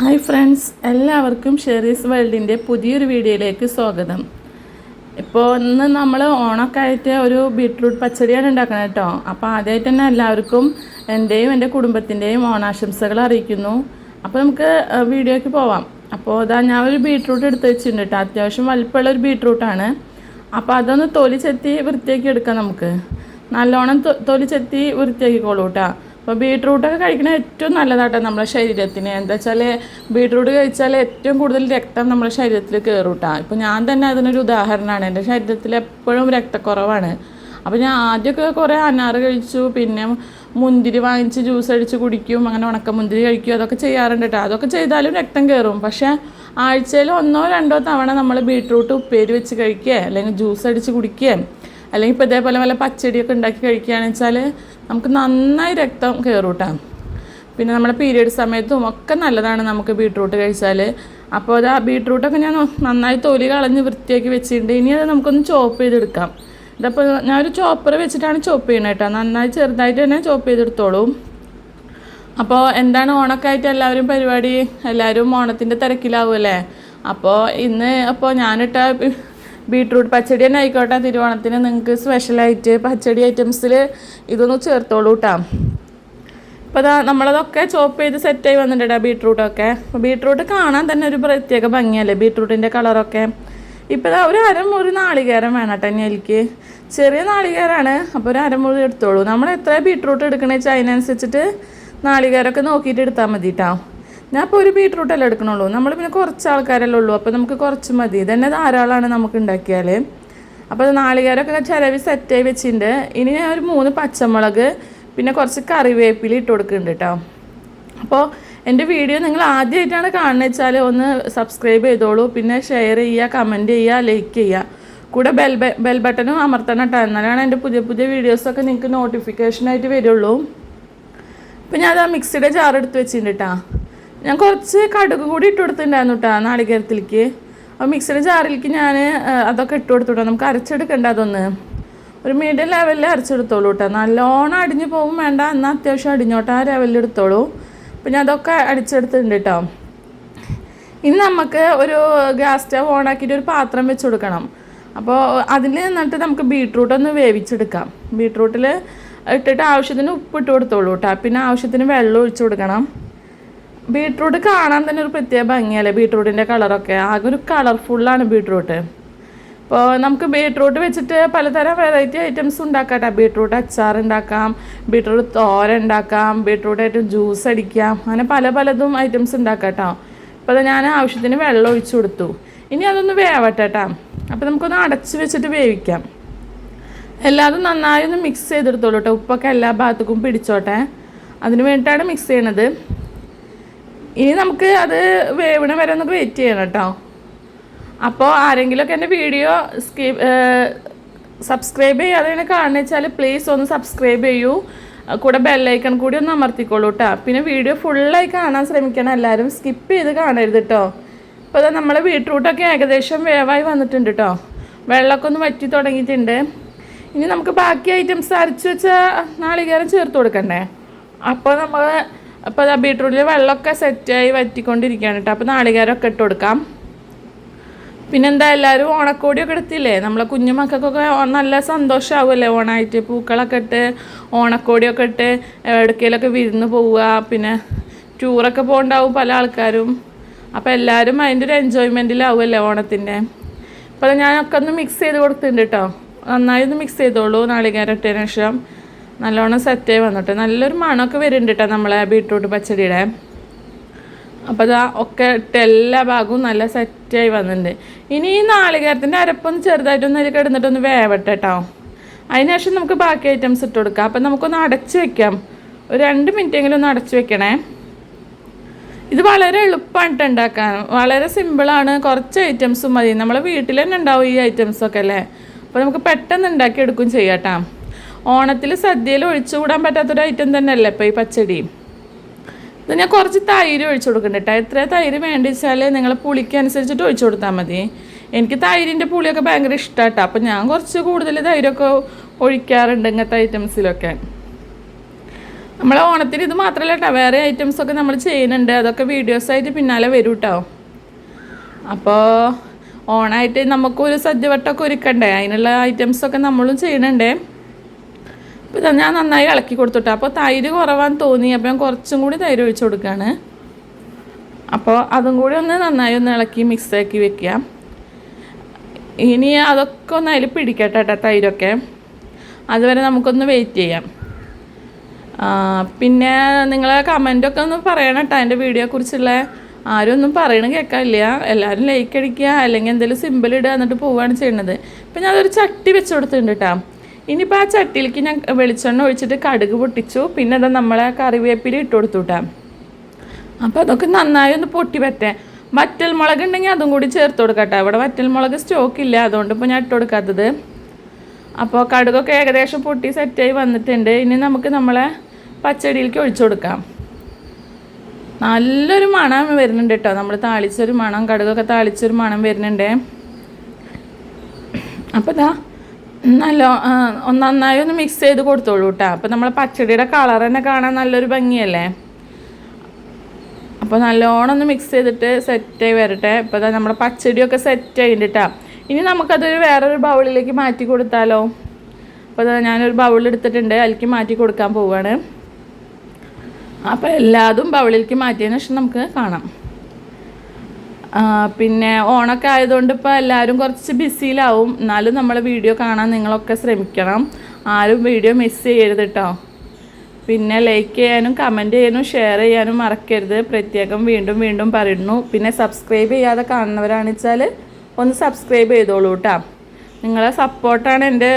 Hi friends, എല്ലാവർക്കും Sherry's വേൾഡിൻ്റെ പുതിയൊരു വീഡിയോയിലേക്ക് സ്വാഗതം. ഇപ്പോൾ ഇന്ന് നമ്മൾ ഓണമൊക്കെ ആയിട്ട് ഒരു ബീട്രൂട്ട് പച്ചടിയാണ് ഉണ്ടാക്കുന്നത് കേട്ടോ. അപ്പോൾ ആദ്യമായിട്ട് തന്നെ എല്ലാവർക്കും എൻ്റെയും എൻ്റെ കുടുംബത്തിൻ്റെയും ഓണാശംസകൾ അറിയിക്കുന്നു. അപ്പോൾ നമുക്ക് വീഡിയോയ്ക്ക് പോവാം. അപ്പോൾ ഞാൻ ഒരു ബീട്രൂട്ട് എടുത്ത് വെച്ചിട്ടുണ്ട് കേട്ടോ. അത്യാവശ്യം വലിപ്പമുള്ള ഒരു ബീട്രൂട്ടാണ്. അപ്പോൾ അതൊന്ന് തൊലി ചെത്തി വൃത്തിയാക്കി എടുക്കാം. നമുക്ക് നല്ലോണം തൊലി ചെത്തി വൃത്തിയാക്കിക്കോളൂ കേട്ടോ. അപ്പോൾ ബീട്രൂട്ടൊക്കെ കഴിക്കുന്നത് ഏറ്റവും നല്ലതാട്ടോ നമ്മുടെ ശരീരത്തിന്. എന്താ വെച്ചാൽ ബീട്രൂട്ട് കഴിച്ചാൽ ഏറ്റവും കൂടുതൽ രക്തം നമ്മുടെ ശരീരത്തിൽ കയറും കേട്ടോ. ഇപ്പോൾ ഞാൻ തന്നെ അതിനൊരു ഉദാഹരണമാണ്. എൻ്റെ ശരീരത്തിൽ എപ്പോഴും രക്തക്കുറവാണ്. അപ്പോൾ ഞാൻ ആദ്യമൊക്കെ കുറേ അനാറ് കഴിച്ചു, പിന്നെ മുന്തിരി വാങ്ങിച്ച് ജ്യൂസ് അടിച്ച് കുടിക്കും, അങ്ങനെ ഉണക്കമുന്തിരി കഴിക്കും, അതൊക്കെ ചെയ്യാറുണ്ട് കേട്ടോ. അതൊക്കെ ചെയ്താലും രക്തം കയറും. പക്ഷേ ആഴ്ചയിൽ 1-2 തവണ നമ്മൾ ബീട്രൂട്ട് ഉപ്പേരി വെച്ച് കഴിക്കുക, അല്ലെങ്കിൽ ജ്യൂസ് അടിച്ച് കുടിക്കുക, അല്ലെങ്കിൽ ഇപ്പോൾ ഇതേപോലെ വല്ല പച്ചടിയൊക്കെ ഉണ്ടാക്കി കഴിക്കുകയാണെന്ന് വെച്ചാൽ നമുക്ക് നന്നായി രക്തം കയറും കേട്ടോ. പിന്നെ നമ്മുടെ പീരിയഡ് സമയത്തും ഒക്കെ നല്ലതാണ് നമുക്ക് ബീട്രൂട്ട് കഴിച്ചാൽ. അപ്പോൾ അത് ആ ബീട്രൂട്ടൊക്കെ ഞാൻ നന്നായി തൊലി കളഞ്ഞ് വൃത്തിയാക്കി വെച്ചിട്ടുണ്ട്. ഇനി അത് നമുക്കൊന്ന് ചോപ്പ് ചെയ്തെടുക്കാം. ഇതപ്പോൾ ഞാനൊരു ചോപ്പർ വെച്ചിട്ടാണ് ചോപ്പ് ചെയ്യണത് കേട്ടോ. നന്നായി ചെറുതായിട്ട് തന്നെ ചോപ്പ് ചെയ്തെടുത്തോളൂ. അപ്പോൾ എന്താണ് ഓണമൊക്കെ ആയിട്ട് എല്ലാവരും പരിപാടി? എല്ലാവരും ഓണത്തിൻ്റെ തിരക്കിലാവുമല്ലേ? അപ്പോൾ ഇന്ന് ഞാനിട്ട ബീട്രൂട്ട് പച്ചടി തന്നെ ആയിക്കോട്ടെ, തിരുവോണത്തിന് നിങ്ങൾക്ക് സ്പെഷ്യലായിട്ട് പച്ചടി ഐറ്റംസിൽ ഇതൊന്ന് ചേർത്തോളൂ കേട്ടോ. ഇപ്പോൾ നമ്മളതൊക്കെ ചോപ്പ് ചെയ്ത് സെറ്റായി വന്നിട്ടുണ്ട് ബീട്രൂട്ടൊക്കെ. അപ്പോൾ ബീട്രൂട്ട് കാണാൻ തന്നെ ഒരു പ്രത്യേക ഭംഗിയല്ലേ ബീട്രൂട്ടിൻ്റെ കളറൊക്കെ. ഇപ്പോൾ ഒരു അരമുറി നാളികേരം വേണം കേട്ടോ. എനിക്ക് ചെറിയ നാളികേരമാണ്. അപ്പോൾ ഒരു അരമുറി എടുത്തോളൂ. നമ്മൾ എത്ര ബീട്രൂട്ട് എടുക്കണമെന്ന് വെച്ചാൽ അതിനനുസരിച്ചിട്ട് നാളികേരമൊക്കെ നോക്കിയിട്ട് എടുത്താൽ മതി കേട്ടോ. ഞാൻ ഇപ്പോൾ ഒരു ബീട്രൂട്ടല്ലേ എടുക്കണുള്ളൂ. നമ്മൾ പിന്നെ കുറച്ച് ആൾക്കാരല്ലേ ഉള്ളൂ. അപ്പോൾ നമുക്ക് കുറച്ച് മതി. ഇതന്നെ ധാരാളമാണ് നമുക്ക് ഉണ്ടാക്കിയാൽ. അപ്പോൾ നാളികേരമൊക്കെ ചിലവ് സെറ്റായി വെച്ചിട്ടുണ്ട്. ഇനി ഞാൻ ഒരു 3 പച്ചമുളക് പിന്നെ കുറച്ച് കറിവേപ്പില ഇട്ട് കൊടുക്കുന്നുണ്ട് കേട്ടോ. അപ്പോൾ എൻ്റെ വീഡിയോ നിങ്ങൾ ആദ്യമായിട്ടാണ് കാണുന്നത് വെച്ചാൽ ഒന്ന് സബ്സ്ക്രൈബ് ചെയ്തോളൂ. പിന്നെ ഷെയർ ചെയ്യുക, കമൻറ്റ് ചെയ്യുക, ലൈക്ക് ചെയ്യുക. കൂടെ ബെൽ ബട്ടണും അമർത്തണം കേട്ടോ. എന്നാലാണ് എൻ്റെ പുതിയ പുതിയ വീഡിയോസൊക്കെ നിങ്ങൾക്ക് നോട്ടിഫിക്കേഷനായിട്ട് വരുള്ളൂ. ഇപ്പോൾ ഞാൻ ആ മിക്സിയുടെ ജാർ എടുത്ത് വെച്ചിട്ടുണ്ട് കേട്ടോ. ഞാൻ കുറച്ച് കടുക് കൂടി ഇട്ട് കൊടുത്തിട്ടുണ്ടായിരുന്നു കേട്ടോ നാളികേരത്തിലേക്ക്. അപ്പോൾ മിക്സിയുടെ ജാറിലേക്ക് ഞാൻ അതൊക്കെ ഇട്ട് കൊടുത്തുട്ടോ. നമുക്ക് അരച്ചെടുക്കണ്ട, അതൊന്ന് ഒരു മീഡിയം ലെവലിൽ അരച്ചെടുത്തോളൂ കേട്ടോ. നല്ലോണം അടിഞ്ഞു പോകും വേണ്ട, എന്നാൽ അത്യാവശ്യം അടിഞ്ഞോട്ടെ ആ ലെവലിൽ എടുത്തോളൂ. അപ്പോൾ ഞാൻ അതൊക്കെ അടിച്ചെടുത്തിട്ടുണ്ട് കേട്ടോ. ഇനി നമുക്ക് ഒരു ഗ്യാസ് സ്റ്റവ് ഓണാക്കിയിട്ട് ഒരു പാത്രം വെച്ച് കൊടുക്കണം. അപ്പോൾ അതിൽ നിന്നിട്ട് നമുക്ക് ബീട്രൂട്ടൊന്ന് വേവിച്ചെടുക്കാം. ബീട്രൂട്ടിൽ ഇട്ടിട്ട് ആവശ്യത്തിന് ഉപ്പ് ഇട്ട് കൊടുത്തോളൂ കേട്ടോ. പിന്നെ ആവശ്യത്തിന് വെള്ളം ഒഴിച്ചു കൊടുക്കണം. ബീട്രൂട്ട് കാണാൻ തന്നെ ഒരു പ്രത്യേക ഭംഗിയല്ലേ ബീട്രൂട്ടിൻ്റെ കളറൊക്കെ. ആകെ ഒരു കളർഫുള്ളാണ് ബീട്രൂട്ട്. ഇപ്പോൾ നമുക്ക് ബീട്രൂട്ട് വെച്ചിട്ട് പലതരം വെറൈറ്റി ഐറ്റംസ് ഉണ്ടാക്കാം കേട്ടോ. ബീട്രൂട്ട് അച്ചാർ ഉണ്ടാക്കാം, ബീട്രൂട്ട് തോരൻ ഉണ്ടാക്കാം, ബീട്രൂട്ടായിട്ട് ജ്യൂസ് അടിക്കാം, അങ്ങനെ പലതും ഐറ്റംസ് ഉണ്ടാക്കാം കേട്ടോ. അപ്പോൾ ഞാൻ ആവശ്യത്തിന് വെള്ളം ഒഴിച്ചു കൊടുത്തു. ഇനി അതൊന്ന് വേവട്ടെ കേട്ടോ. അപ്പോൾ നമുക്കൊന്ന് അടച്ച് വെച്ചിട്ട് വേവിക്കാം. എല്ലാതും നന്നായി ഒന്ന് മിക്സ് ചെയ്തെടുത്തോളൂ കേട്ടോ. ഉപ്പൊക്കെ എല്ലാ ഭാഗത്തേക്കും പിടിച്ചോട്ടെ, അതിന് വേണ്ടിയിട്ടാണ് മിക്സ് ചെയ്യണത്. ഇനി നമുക്ക് അത് വേവണ വരെ ഒന്ന് വെയിറ്റ് ചെയ്യണം കേട്ടോ. അപ്പോൾ ആരെങ്കിലുമൊക്കെ എൻ്റെ വീഡിയോ സബ്സ്ക്രൈബ് ചെയ്യാതെയാണ് കാണുന്നത് വെച്ചാൽ പ്ലീസ് ഒന്ന് സബ്സ്ക്രൈബ് ചെയ്യൂ. കൂടെ ബെല്ലൈക്കൺ കൂടി ഒന്ന് അമർത്തിക്കോളൂ കേട്ടോ. പിന്നെ വീഡിയോ ഫുള്ളായി കാണാൻ ശ്രമിക്കണം എല്ലാവരും, സ്കിപ്പ് ചെയ്ത് കാണരുത് കേട്ടോ. ഇപ്പോൾ നമ്മൾ ബീട്രൂട്ടൊക്കെ ഏകദേശം വേവായി വന്നിട്ടുണ്ട് കേട്ടോ. വെള്ളമൊക്കെ ഒന്ന് വറ്റി തുടങ്ങിയിട്ടുണ്ട്. ഇനി നമുക്ക് ബാക്കി ഐറ്റംസ് അരച്ച് വെച്ച നാളികേരം ചേർത്ത് കൊടുക്കണ്ടേ. അപ്പോൾ ബീട്രൂട്ടിൽ വെള്ളമൊക്കെ സെറ്റായി വറ്റിക്കൊണ്ടിരിക്കുകയാണ് കേട്ടോ. അപ്പോൾ നാളികേരമൊക്കെ ഇട്ട് കൊടുക്കാം. പിന്നെന്താ, എല്ലാവരും ഓണക്കോടിയൊക്കെ എടുത്തില്ലേ? നമ്മളെ കുഞ്ഞു മക്കൾക്കൊക്കെ നല്ല സന്തോഷമാവുമല്ലേ ഓണമായിട്ട്. പൂക്കളൊക്കെ ഇട്ട് ഓണക്കോടിയൊക്കെ ഇട്ട് എവിടേക്കെങ്കിലുമൊക്കെ വിരുന്ന് പോവുക, പിന്നെ ടൂറൊക്കെ പോകണ്ടാവും പല ആൾക്കാരും. അപ്പോൾ എല്ലാവരും അതിൻ്റെ ഒരു എൻജോയ്മെൻറ്റിലാവുമല്ലേ ഓണത്തിൻ്റെ. അപ്പോൾ ഞാനൊക്കെ ഒന്ന് മിക്സ് ചെയ്ത് കൊടുത്തിട്ടുണ്ട് കേട്ടോ. നന്നായി ഒന്ന് മിക്സ് ചെയ്തോളൂ. നാളികേരം ഇട്ടതിന് ശേഷം നല്ലോണം സെറ്റായി വന്നിട്ട് നല്ലൊരു മണമൊക്കെ വരുന്നുണ്ട് കേട്ടോ നമ്മളെ ബീട്രൂട്ട് പച്ചടിയുടെ. അപ്പോൾ ഒക്കെ ഇട്ട് എല്ലാ ഭാഗവും നല്ല സെറ്റായി വന്നിട്ടുണ്ട്. ഇനി ഈ നാളികേരത്തിൻ്റെ അരപ്പൊന്ന് ചെറുതായിട്ടൊന്ന് അതിൽ കിടന്നിട്ടൊന്ന് വേവട്ടെ കേട്ടോ. അതിനുശേഷം നമുക്ക് ബാക്കി ഐറ്റംസ് ഇട്ട് കൊടുക്കാം. അപ്പം നമുക്കൊന്ന് അടച്ച് വെക്കാം. ഒരു 2 മിനിറ്റെങ്കിലും ഒന്ന് അടച്ച് വെക്കണേ. ഇത് വളരെ എളുപ്പമായിട്ട് ഉണ്ടാക്കാൻ, വളരെ സിമ്പിളാണ്. കുറച്ച് ഐറ്റംസും മതി. നമ്മളെ വീട്ടിൽ തന്നെ ഉണ്ടാവും ഈ ഐറ്റംസൊക്കെ അല്ലേ. അപ്പോൾ നമുക്ക് പെട്ടെന്ന് ഉണ്ടാക്കിയെടുക്കും ചെയ്യാം കേട്ടോ. ഓണത്തിൽ സദ്യയിൽ ഒഴിച്ചുകൂടാൻ പറ്റാത്തൊരു ഐറ്റം തന്നെയല്ലേ ഇപ്പോൾ ഈ പച്ചടി. ഇത് ഞാൻ കുറച്ച് തൈര് ഒഴിച്ചു കൊടുക്കുന്നുണ്ട് കേട്ടോ. എത്ര തൈര് വേണ്ടി വെച്ചാൽ നിങ്ങൾ പുളിക്കനുസരിച്ചിട്ട് ഒഴിച്ചു കൊടുത്താൽ മതി. എനിക്ക് തൈരിൻ്റെ പുളിയൊക്കെ ഭയങ്കര ഇഷ്ടമാണ് കേട്ടോ. അപ്പോൾ ഞാൻ കുറച്ച് കൂടുതൽ തൈരൊക്കെ ഒഴിക്കാറുണ്ട് ഇങ്ങനത്തെ ഐറ്റംസിലൊക്കെ. നമ്മളെ ഓണത്തിന് ഇത് മാത്രമല്ല കേട്ടോ, വേറെ ഐറ്റംസൊക്കെ നമ്മൾ ചെയ്യുന്നുണ്ട്. അതൊക്കെ വീഡിയോസായിട്ട് പിന്നാലെ വരും കേട്ടോ. അപ്പോൾ ഓണായിട്ട് നമുക്കൊരു സദ്യവട്ടമൊക്കെ ഒരുക്കണ്ടേ, അതിനുള്ള ഐറ്റംസൊക്കെ നമ്മളും ചെയ്യണുണ്ടേ. അപ്പോൾ ഞാൻ നന്നായി ഇളക്കി കൊടുത്തുട്ടോ. അപ്പോൾ തൈര് കുറവാന്ന് തോന്നി, അപ്പോൾ ഞാൻ കുറച്ചും കൂടി തൈര് ഒഴിച്ച് കൊടുക്കുകയാണ്. അപ്പോൾ അതും കൂടി ഒന്ന് നന്നായി ഒന്ന് ഇളക്കി മിക്സാക്കി വെക്കുക. ഇനി അതൊക്കെ ഒന്ന് അതിൽ പിടിക്കട്ടെ കേട്ടോ, തൈരൊക്കെ. അതുവരെ നമുക്കൊന്ന് വെയിറ്റ് ചെയ്യാം. പിന്നെ നിങ്ങളെ കമൻറ്റൊക്കെ ഒന്ന് പറയണം കേട്ടോ, എൻ്റെ വീഡിയോയെക്കുറിച്ചുള്ള. ആരും ഒന്നും പറയണ കേൾക്കാനില്ല. എല്ലാവരും ലൈക്ക് അടിക്കുക, അല്ലെങ്കിൽ എന്തെങ്കിലും സിമ്പിൾ ഇടുക, എന്നിട്ട് പോവുകയാണ് ചെയ്യുന്നത്. ഇപ്പം ഞാനതൊരു ചട്ടി വെച്ച് കൊടുത്തിട്ടുണ്ട് കേട്ടോ. ഇനിയിപ്പോൾ ആ ചട്ടിയിലേക്ക് ഞാൻ വെളിച്ചെണ്ണ ഒഴിച്ചിട്ട് കടുക് പൊട്ടിച്ചു. പിന്നെ അത് നമ്മളെ കറിവേപ്പില ഇട്ട് കൊടുത്തു കേട്ടോ. അപ്പോൾ അതൊക്കെ നന്നായി ഒന്ന് പൊട്ടി പറ്റേ. വറ്റൽ മുളക് ഉണ്ടെങ്കിൽ അതും കൂടി ചേർത്ത് കൊടുക്കട്ടെ. ഇവിടെ വറ്റൽ മുളക് സ്റ്റോക്കില്ല, അതുകൊണ്ട് ഇപ്പോൾ ഞാൻ ഇട്ട് കൊടുക്കാത്തത്. അപ്പോൾ കടുകൊക്കെ ഏകദേശം പൊട്ടി സെറ്റായി വന്നിട്ടുണ്ട്. ഇനി നമുക്ക് നമ്മളെ പച്ചടിയിലേക്ക് ഒഴിച്ചു കൊടുക്കാം. നല്ലൊരു മണം വരുന്നുണ്ട് കേട്ടോ, നമ്മൾ താളിച്ചൊരു മണം, കടുകൊക്കെ താളിച്ചൊരു മണം വരുന്നുണ്ട്. അപ്പോൾ ഇതാ നന്നായി ഒന്ന് മിക്സ് ചെയ്ത് കൊടുത്തോളൂ കേട്ടോ. അപ്പോൾ നമ്മളെ പച്ചടിയുടെ കളർ തന്നെ കാണാൻ നല്ലൊരു ഭംഗിയല്ലേ. അപ്പോൾ നല്ലോണം ഒന്ന് മിക്സ് ചെയ്തിട്ട് സെറ്റായി വരട്ടെ. ഇപ്പോൾ ഇതാ നമ്മുടെ പച്ചടിയൊക്കെ സെറ്റ് ആയിട്ടാ. ഇനി നമുക്കതൊരു വേറൊരു ബൗളിലേക്ക് മാറ്റി കൊടുത്താലോ. അപ്പോൾ അതാ ഞാനൊരു ബൗൾ എടുത്തിട്ടുണ്ട്, അതിലേക്ക് മാറ്റി കൊടുക്കാൻ പോവുകയാണ്. അപ്പോൾ എല്ലാതും ബൗളിലേക്ക് മാറ്റിയതിന് ശേഷം നമുക്ക് കാണാം. പിന്നെ ഓണൊക്കെ ആയതുകൊണ്ട് ഇപ്പോൾ എല്ലാവരും കുറച്ച് ബിസിയിലാവും. എന്നാലും നമ്മളെ വീഡിയോ കാണാൻ നിങ്ങളൊക്കെ ശ്രമിക്കണം. ആരും വീഡിയോ മിസ് ചെയ്യരുത് കേട്ടോ. പിന്നെ ലൈക്ക് ചെയ്യാനും കമൻറ്റ് ചെയ്യാനും ഷെയർ ചെയ്യാനും മറക്കരുത്. പ്രത്യേകം വീണ്ടും വീണ്ടും പറയുന്നു. പിന്നെ സബ്സ്ക്രൈബ് ചെയ്യാതെ കാണുന്നവരാണെന്ന് വെച്ചാൽ ഒന്ന് സബ്സ്ക്രൈബ് ചെയ്തോളൂ കേട്ടോ. നിങ്ങളെ സപ്പോർട്ടാണ് എൻ്റെ